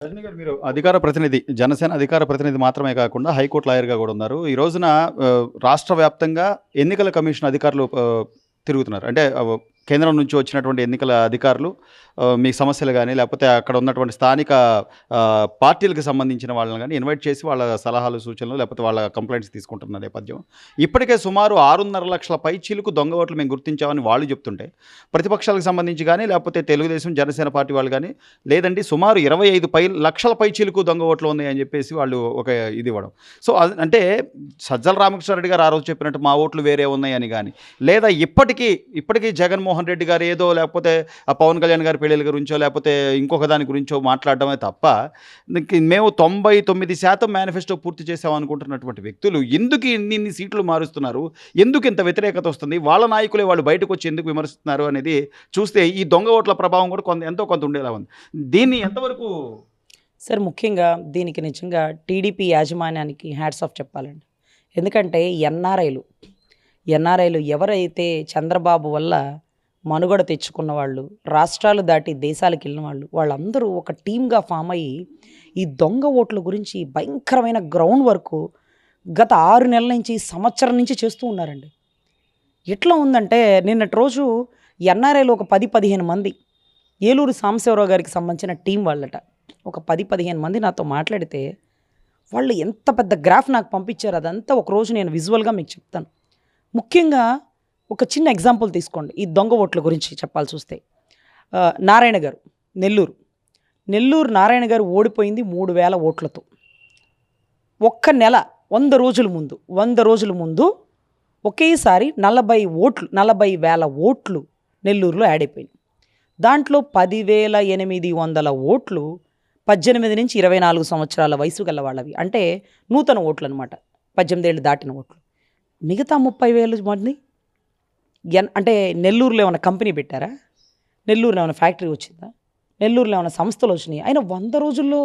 రజనీ గారు మీరు అధికార ప్రతినిధి, జనసేన అధికార ప్రతినిధి మాత్రమే కాకుండా హైకోర్టు లాయర్‌గా గూడా ఉన్నారు. ఈ రోజున రాష్ట్ర వ్యాప్తంగా ఎన్నికల కమిషన్ అధికారులు తిరుగుతున్నారు. అంటే కేంద్రం నుంచి వచ్చినటువంటి ఎన్నికల అధికారులు మీ సమస్యలు గాని, లేకపోతే అక్కడ ఉన్నటువంటి స్థానిక పార్టీలకు సంబంధించిన వాళ్ళని గాని ఇన్వైట్ చేసి వాళ్ళ సలహాలు, సూచనలు లేకపోతే వాళ్ళ కంప్లెయింట్స్ తీసుకుంటున్న నేపథ్యం. ఇప్పటికే సుమారు 6.5 లక్షల పైచిలుకు దొంగ ఓట్లు మేము గుర్తించామని వాళ్ళు చెప్తుంటే, ప్రతిపక్షాలకు సంబంధించి గాని, లేకపోతే తెలుగుదేశం, జనసేన పార్టీ వాళ్ళు గాని, లేదండి సుమారు 25 లక్షల పైచిలుకు దొంగ ఓట్లు ఉన్నాయని చెప్పేసి వాళ్ళు ఒక ఇది ఇవ్వడం. సో, అంటే సజ్జల రామకృష్ణారెడ్డి గారు ఆ రోజు చెప్పినట్టు మా ఓట్లు వేరే ఉన్నాయని గాని, లేదా ఇప్పటికీ జగన్మోహన్ రెడ్డి గారు ఏదో లేకపోతే ఆ పవన్ కళ్యాణ్ గారి పెళ్ళిళ్ళ గురించో లేకపోతే ఇంకొక దాని గురించో మాట్లాడడమే తప్ప మేము 99% మేనిఫెస్టో పూర్తి చేసామనుకుంటున్నటువంటి వ్యక్తులు ఎందుకు ఇన్ని సీట్లు మారుస్తున్నారు, ఎందుకు ఇంత వ్యతిరేకత వస్తుంది, వాళ్ళ నాయకులే వాళ్ళు బయటకు వచ్చి ఎందుకు విమర్శిస్తున్నారు అనేది చూస్తే ఈ దొంగ ఓట్ల ప్రభావం కూడా ఎంతో కొంత ఉండేలా ఉంది. దీన్ని ఎంతవరకు సార్ ముఖ్యంగా దీనికి నిజంగా టీడీపీ యాజమాన్యానికి హ్యాట్స్ ఆఫ్ చెప్పాలండి. ఎందుకంటే ఎన్ఆర్ఐలు ఎవరైతే చంద్రబాబు వల్ల మనుగడ తెచ్చుకున్న వాళ్ళు, రాష్ట్రాలు దాటి దేశాలకు వెళ్ళిన వాళ్ళందరూ ఒక టీమ్గా ఫామ్ అయ్యి ఈ దొంగ ఓట్ల గురించి భయంకరమైన గ్రౌండ్ వర్క్ గత 6 నెలల నుంచి, సంవత్సరం నుంచి చేస్తూ ఉన్నారండి. ఎట్లా ఉందంటే నిన్నటి రోజు ఎన్ఆర్ఐలు ఒక 10-15 మంది, ఏలూరు సాంబశివరావు గారికి సంబంధించిన టీం వాళ్ళట, ఒక 10-15 మంది నాతో మాట్లాడితే వాళ్ళు ఎంత పెద్ద గ్రాఫ్ నాకు పంపించారు. అదంతా ఒకరోజు నేను విజువల్గా మీకు చెప్తాను. ముఖ్యంగా ఒక చిన్న ఎగ్జాంపుల్ తీసుకోండి ఈ దొంగ ఓట్ల గురించి చెప్పాల్సి వస్తే. నారాయణ గారు నెల్లూరు నారాయణ గారు ఓడిపోయింది 3000 ఓట్లతో. ఒక్క నెల 100 రోజుల ముందు ఒకేసారి 40,000 ఓట్లు నెల్లూరులో యాడ్ అయిపోయింది. దాంట్లో 10,800 ఓట్లు 18 నుంచి 24 సంవత్సరాల వయసు గల వాళ్ళవి, అంటే నూతన ఓట్లు అనమాట, 18 ఏళ్ళు దాటిన ఓట్లు. మిగతా 30,000 మంది అంటే నెల్లూరులో ఏమైనా కంపెనీ పెట్టారా, నెల్లూరులో ఏమైనా ఫ్యాక్టరీ వచ్చిందా, నెల్లూరులో ఏమైనా సంస్థలు వచ్చినాయి? అయినా 100 రోజుల్లో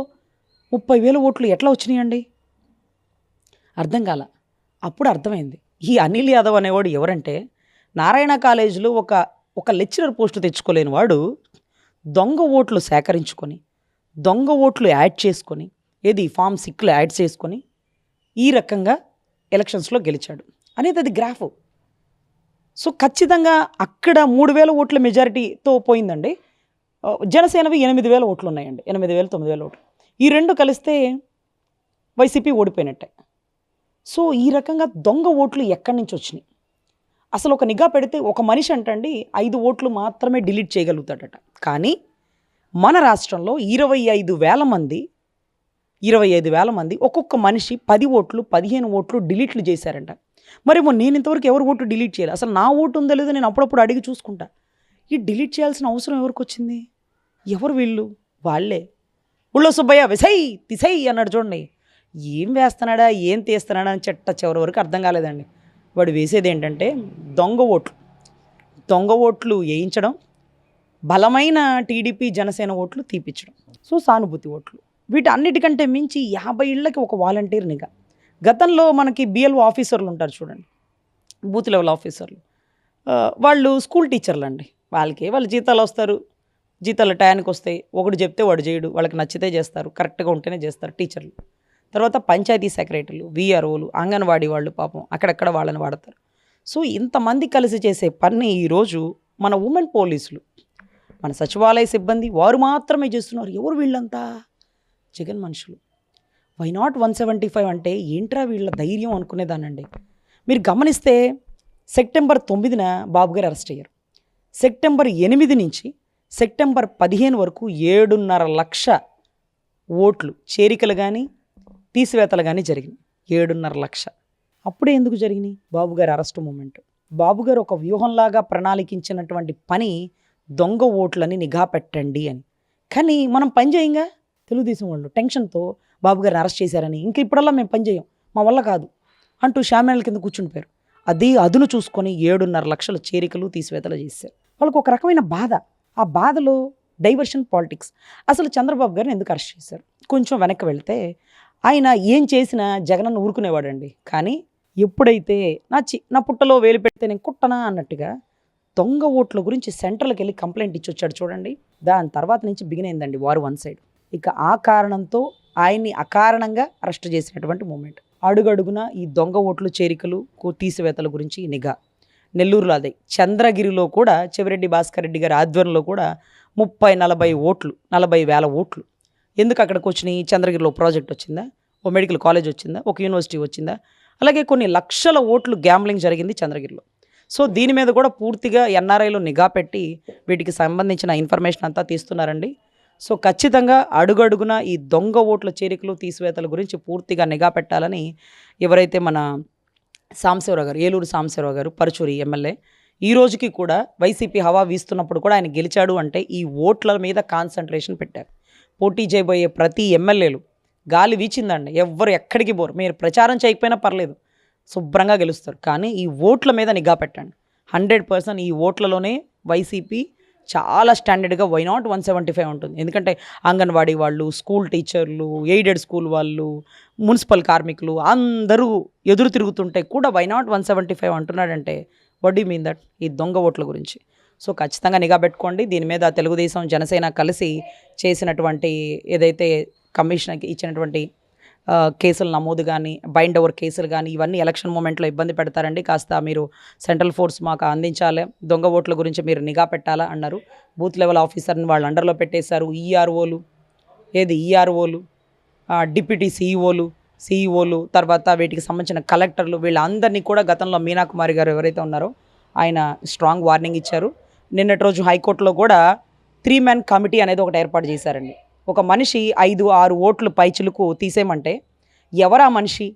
30,000 ఓట్లు ఎట్లా వచ్చినాయండి? అర్థం కాల. అప్పుడు అర్థమైంది ఈ అనిల్ యాదవ్ అనేవాడు ఎవరంటే, నారాయణ కాలేజీలో ఒక లెక్చరర్ పోస్టు తెచ్చుకోలేని వాడు దొంగ ఓట్లు సేకరించుకొని, దొంగ ఓట్లు యాడ్ చేసుకొని, ఫామ్ 6లో యాడ్ చేసుకొని ఈ రకంగా ఎలక్షన్స్లో గెలిచాడు అనేది అది గ్రాఫ్. సో ఖచ్చితంగా అక్కడ 3,000 ఓట్ల మెజారిటీతో పోయిందండి. జనసేనవి 8,000 ఓట్లు ఉన్నాయండి, 8,000, 9,000 ఓట్లు. ఈ రెండు కలిస్తే వైసీపీ ఓడిపోయినట్టే. సో ఈ రకంగా దొంగ ఓట్లు ఎక్కడి నుంచి వచ్చినాయి? అసలు ఒక నిఘా పెడితే ఒక మనిషి అంటండి 5 ఓట్లు మాత్రమే డిలీట్ చేయగలుగుతాడట. కానీ మన రాష్ట్రంలో 25,000 మంది ఒక్కొక్క మనిషి 10 ఓట్లు, 15 ఓట్లు డిలీట్లు చేశారంట. మరేమో నేను ఇంతవరకు ఎవరు ఓటు డిలీట్ చేయాలి? అసలు నా ఓటు ఉందో లేదో నేను అప్పుడప్పుడు అడిగి చూసుకుంటా. ఈ డిలీట్ చేయాల్సిన అవసరం ఎవరికి వచ్చింది? ఎవరు వీళ్ళు? వాళ్ళే. ఊళ్ళో సుబ్బయ్య వెసై తిసై అన్నాడు చూడండి. ఏం వేస్తున్నాడా, ఏం తీస్తున్నాడా అని చివరి వరకు అర్థం కాలేదండి. వాడు వేసేది ఏంటంటే దొంగ ఓట్లు వేయించడం, బలమైన టీడీపీ జనసేన ఓట్లు తీపించడం, సో సానుభూతి ఓట్లు. వీటన్నిటికంటే మించి 50 ఇళ్ళకి ఒక వాలంటీర్ నిఘా. గతంలో మనకి బిఎల్ఓ ఆఫీసర్లు ఉంటారు చూడండి, బూత్ లెవెల్ ఆఫీసర్లు, వాళ్ళు స్కూల్ టీచర్లు అండి. వాళ్ళ జీతాలు వస్తారు, జీతాలు టయానికి వస్తాయి. ఒకటి చెప్తే వాడు చేయడు, వాళ్ళకి నచ్చితే చేస్తారు, కరెక్ట్గా ఉంటేనే చేస్తారు టీచర్లు. తర్వాత పంచాయతీ సెక్రటరీలు, విఆర్ఓలు, అంగన్వాడీ వాళ్ళు పాపం అక్కడక్కడ వాళ్ళని వాడతారు. సో ఇంతమంది కలిసి చేసే పని ఈరోజు మన ఉమెన్ పోలీసులు, మన సచివాలయ సిబ్బంది వారు మాత్రమే చేస్తున్నారు. ఎవరు వీళ్ళంతా? జగన్ మనుషులు. వై నాట్ 175 అంటే ఏంట్రా వీళ్ళ ధైర్యం అనుకునేదానండి. మీరు గమనిస్తే సెప్టెంబర్ 9న బాబు గారు అరెస్ట్ అయ్యారు. సెప్టెంబర్ 8 నుంచి సెప్టెంబర్ 15 వరకు 7.5 లక్ష ఓట్లు చేరికలు కానీ తీసివేతలు కానీ జరిగినాయి. 7.5 లక్ష. అప్పుడే ఎందుకు జరిగినాయి? బాబు గారి అరెస్ట్ మూమెంట్. బాబు గారు ఒక వ్యూహంలాగా ప్రణాళికించినటువంటి పని దొంగ ఓట్లని నిఘా పెట్టండి అని. కానీ మనం పని చేయంగా, తెలుగుదేశం వాళ్ళు టెన్షన్తో బాబు గారిని అరెస్ట్ చేశారని ఇంక ఇప్పుడల్లా మేము పని చేయం, మా వల్ల కాదు అంటూ షామేళ్ళ కింద కూర్చుండిపోయారు. అది అదును చూసుకొని 7.5 లక్షల చేరికలు తీసివేతలు చేశారు. వాళ్ళకు ఒక రకమైన బాధ. ఆ బాధలో డైవర్షన్ పాలిటిక్స్. అసలు చంద్రబాబు గారిని ఎందుకు అరెస్ట్ చేశారు? కొంచెం వెనక్కి వెళ్తే ఆయన ఏం చేసినా జగనన్న ఊరుకునేవాడండి. కానీ ఎప్పుడైతే నా పుట్టలో వేలు పెడితే నేను కుట్టనా అన్నట్టుగా దొంగ ఓట్ల గురించి సెంట్రల్కి వెళ్ళి కంప్లైంట్ ఇచ్చి వచ్చాడు చూడండి, దాని తర్వాత నుంచి బిగిన్ అయిందండి వారు వన్ సైడ్. ఇక ఆ కారణంతో ఆయన్ని అకారణంగా అరెస్ట్ చేసినటువంటి మూమెంట్. అడుగడుగున ఈ దొంగ ఓట్లు చేరికలు తీసివేతల గురించి నిఘా. నెల్లూరులో అదే, చంద్రగిరిలో కూడా చెవిరెడ్డి భాస్కర్ రెడ్డి గారి ఆధ్వర్యంలో కూడా 30-40 ఓట్లు, 40,000 ఓట్లు ఎందుకు అక్కడికి వచ్చినాయి? చంద్రగిరిలో ప్రాజెక్ట్ వచ్చిందా, ఓ మెడికల్ కాలేజ్ వచ్చిందా, ఒక యూనివర్సిటీ వచ్చిందా? అలాగే కొన్ని లక్షల ఓట్లు గ్యాంబ్లింగ్ జరిగింది చంద్రగిరిలో. సో దీని మీద కూడా పూర్తిగా ఎన్ఆర్ఐలో నిఘా పెట్టి వీటికి సంబంధించిన ఇన్ఫర్మేషన్ అంతా తీస్తున్నారండి. సో ఖచ్చితంగా అడుగడుగున ఈ దొంగ ఓట్ల చేరికలు తీసివేతల గురించి పూర్తిగా నిఘా పెట్టాలని ఎవరైతే మన సాంబశివరావు గారు, ఏలూరు సాంబశివరావు గారు, పరుచూరి ఎమ్మెల్యే, ఈ రోజుకి కూడా వైసీపీ హవా వీస్తున్నప్పుడు కూడా ఆయన గెలిచాడు అంటే ఈ ఓట్ల మీద కాన్సన్ట్రేషన్ పెట్టారు. పోటీ చేయబోయే ప్రతి ఎమ్మెల్యేలు గాలి వీచిందండి, ఎవ్వరు ఎక్కడికి పోరు. మీరు ప్రచారం చేయకపోయినా పర్లేదు, శుభ్రంగా గెలుస్తారు. కానీ ఈ ఓట్ల మీద నిఘా పెట్టండి. 100% ఈ ఓట్లలోనే వైసీపీ చాలా స్టాండర్డ్గా వై నాట్ 175 ఉంటుంది. ఎందుకంటే అంగన్వాడీ వాళ్ళు, స్కూల్ టీచర్లు, ఎయిడెడ్ స్కూల్ వాళ్ళు, మున్సిపల్ కార్మికులు అందరూ ఎదురు తిరుగుతుంటే కూడా వై నాట్ 175 అంటున్నాడంటే వాట్ యు మీన్ దట్? ఈ దొంగ ఓట్ల గురించి. సో ఖచ్చితంగా నిఘా పెట్టుకోండి. దీని మీద తెలుగుదేశం, జనసేన కలిసి చేసినటువంటి ఏదైతే కమిషన్కి ఇచ్చినటువంటి కేసులు నమోదు కానీ, బైండ్ ఓవర్ కేసులు కానీ, ఇవన్నీ ఎలక్షన్ మూమెంట్లో ఇబ్బంది పెడతారండి. కాస్త మీరు సెంట్రల్ ఫోర్స్ మాకు అందించాలి, దొంగ ఓట్ల గురించి మీరు నిఘా పెట్టాలా అన్నారు. బూత్ లెవెల్ ఆఫీసర్ని వాళ్ళ అండర్లో పెట్టేశారు. ఈఆర్ఓలు, డిప్యూటీ సిఈఓలు, తర్వాత వీటికి సంబంధించిన కలెక్టర్లు, వీళ్ళందరినీ కూడా గతంలో మీనా కుమారి గారు ఎవరైతే ఉన్నారో ఆయన స్ట్రాంగ్ వార్నింగ్ ఇచ్చారు. నిన్నటి రోజు హైకోర్టులో కూడా 3 man కమిటీ అనేది ఒకటి ఏర్పాటు చేశారండి. ఒక మనిషి 5-6 ఓట్లు పైచిలుకు తీసేయమంటే ఎవరా మనిషి,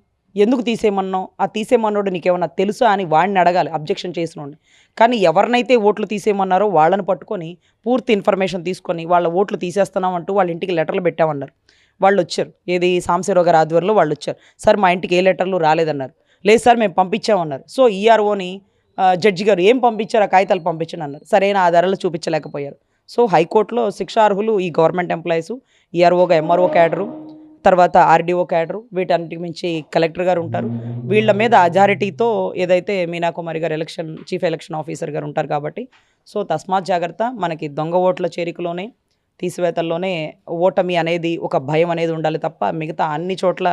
ఎందుకు తీసేయమన్నావు, ఆ తీసేయమన్నోడు నీకేమన్నా తెలుసా అని వాడిని అడగాలి, అబ్జెక్షన్ చేసినోడిని. కానీ ఎవరినైతే ఓట్లు తీసేయమన్నారో వాళ్ళని పట్టుకొని పూర్తి ఇన్ఫర్మేషన్ తీసుకొని వాళ్ళ ఓట్లు తీసేస్తున్నామంటూ వాళ్ళ ఇంటికి లెటర్లు పెట్టామన్నారు. వాళ్ళు వచ్చారు, ఏది సాంబశివరావు గారి ఆధ్వర్యంలో వాళ్ళు వచ్చారు. సార్ మా ఇంటికి ఏ లెటర్లు రాలేదన్నారు. లేదు సార్ మేము పంపించామన్నారు. సో ఈఆర్ఓని జడ్జి గారు ఏం పంపించారు, ఆ కాగితాలు పంపించండి అన్నారు. సరైన ఆధారాలు చూపించలేకపోయారు. సో హైకోర్టులో శిక్షార్హులు ఈ గవర్నమెంట్ ఎంప్లాయీసు, ఈఆర్ఓగా ఎంఆర్ఓ క్యాడరు, తర్వాత ఆర్డీఓ క్యాడరు, వీటన్నిటికి మించి కలెక్టర్ గారు ఉంటారు. వీళ్ళ మీద అథారిటీతో ఏదైతే మీనా కుమారి గారు చీఫ్ ఎలక్షన్ ఆఫీసర్ గారు ఉంటారు కాబట్టి సో తస్మాత్ జాగ్రత్త. మనకి దొంగ ఓట్ల చేరికలోనే, తీసివేతల్లోనే ఓటమి అనేది, ఒక భయం అనేది ఉండాలి తప్ప మిగతా అన్ని చోట్ల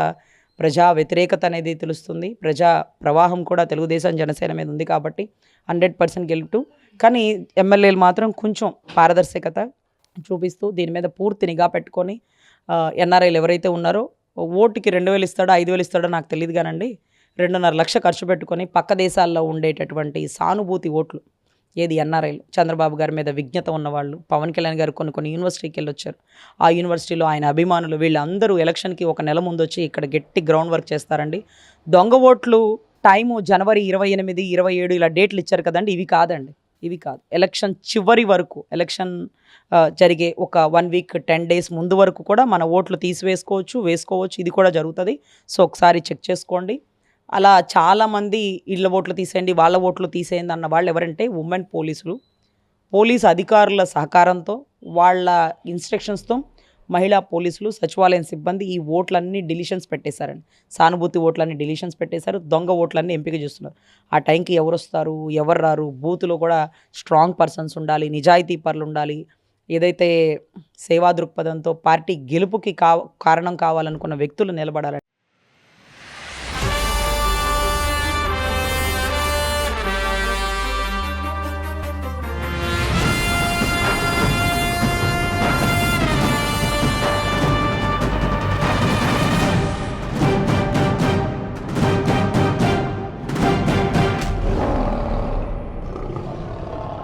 ప్రజా వ్యతిరేకత అనేది తెలుస్తుంది. ప్రజా ప్రవాహం కూడా తెలుగుదేశం, జనసేన మీద ఉంది కాబట్టి 100% గెలుపు. కానీ ఎమ్మెల్యేలు మాత్రం కొంచెం పారదర్శకత చూపిస్తూ దీని మీద పూర్తి నిఘా పెట్టుకొని ఎన్ఆర్ఐలు ఎవరైతే ఉన్నారో ఓటుకి 2,000 ఇస్తాడో 5,000 ఇస్తాడో నాకు తెలియదు కానండి, 2.5 లక్షలు ఖర్చు పెట్టుకొని పక్క దేశాల్లో ఉండేటటువంటి సానుభూతి ఓట్లు, ఏది ఎన్ఆర్ఐలు, చంద్రబాబు గారి మీద విజ్ఞత ఉన్నవాళ్ళు, పవన్ కళ్యాణ్ గారు కొన్ని యూనివర్సిటీకి వెళ్ళి వచ్చారు. ఆ యూనివర్సిటీలో ఆయన అభిమానులు వీళ్ళందరూ ఎలక్షన్కి ఒక నెల ముందు వచ్చి ఇక్కడ గట్టి గ్రౌండ్ వర్క్ చేస్తారండి. దొంగ ఓట్లు టైము జనవరి 28, 27 ఇలా డేట్లు ఇచ్చారు కదండి, ఇవి కాదు. ఎలక్షన్ చివరి వరకు, ఎలక్షన్ జరిగే ఒక 1 week 10 days ముందు వరకు కూడా మన ఓట్లు వేసుకోవచ్చు. ఇది కూడా జరుగుతుంది. సో ఒకసారి చెక్ చేసుకోండి. అలా చాలామంది ఇళ్ళ ఓట్లు తీసేయండి, వాళ్ళ ఓట్లు తీసేయండి అన్న వాళ్ళు ఎవరంటే ఉమెన్ పోలీసు అధికారుల సహకారంతో, వాళ్ళ ఇన్స్ట్రక్షన్స్తో మహిళా పోలీసులు, సచివాలయం సిబ్బంది ఈ ఓట్లన్నీ డిలీషన్స్ పెట్టేశారండి. సానుభూతి ఓట్లన్నీ డిలీషన్స్ పెట్టేశారు. దొంగ ఓట్లన్నీ ఎంపిక చేస్తున్నారు. ఆ టైంకి ఎవరు వస్తారు, ఎవరు రారు, బూత్లో కూడా స్ట్రాంగ్ పర్సన్స్ ఉండాలి, నిజాయితీ పరులు ఉండాలి. ఏదైతే సేవా దృక్పథంతో పార్టీ గెలుపుకి కారణం కావాలనుకున్న వ్యక్తులు నిలబడాలి.